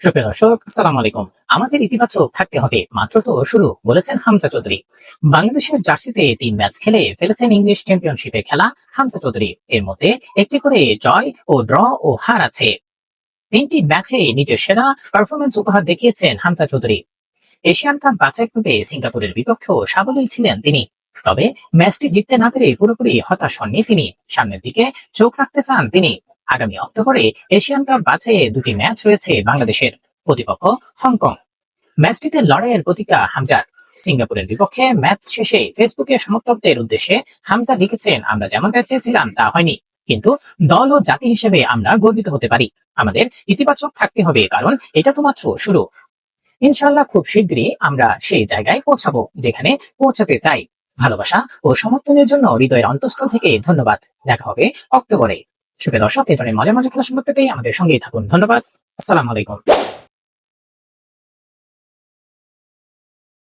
সুপ্রিয় দর্শক, আসসালামু আলাইকুম। আমাদের ইতিবাচক থাকতে হবে, মাত্র তো শুরু, বলেছেন হামজা চৌধুরী। বাংলাদেশের জার্সিতে ৩ ম্যাচ খেলে ফেলেছেন ইংলিশ চ্যাম্পিয়নশিপে খেলা হামজা চৌধুরী। এর মধ্যে একটি করে জয় ও ড্র ও হার আছে। ৩টি ম্যাচে নিজের সেরা পারফরমেন্স উপহার দেখিয়েছেন হামজা চৌধুরী। এশিয়ান কাপ বাছাই পর্বে সিঙ্গাপুরের বিপক্ষেও সাবলীল ছিলেন তিনি। তবে ম্যাচটি জিততে না পেরে পুরোপুরি হতাশ হননি তিনি। সামনের দিকে চোখ রাখতে চান তিনি। আগামী অক্টোবরে এশিয়ান কাপ বাছাইয়ে 2টি ম্যাচ রয়েছে বাংলাদেশের। প্রতিপক্ষ হংকং। ম্যাচটিতে লড়াইয়ের প্রতিজ্ঞা হামজার। সিঙ্গাপুরের বিপক্ষে ম্যাচ শেষে ফেসবুকে সমর্থকদের উদ্দেশ্যে হামজা লিখেছেন, আমরা যেমনটা চেয়েছিলাম তা হয়নি, কিন্তু দল ও জাতি হিসেবে আমরা গর্বিত হতে পারি। আমাদের ইতিবাচক থাকতে হবে, কারণ এটা তো মাত্র শুরু। ইনশাআল্লাহ খুব শীঘ্রই আমরা সেই জায়গায় পৌঁছাবো যেখানে পৌঁছাতে চাই। ভালোবাসা ও সমর্থনের জন্য হৃদয়ের অন্তঃস্থল থেকে ধন্যবাদ। দেখা হবে অক্টোবরে। সুপ্রিয় দর্শক, এই ধরনের মজার মজার খেলা সংবাদ পেতে আমাদের সঙ্গেই থাকুন। ধন্যবাদ। আসসালামু আলাইকুম।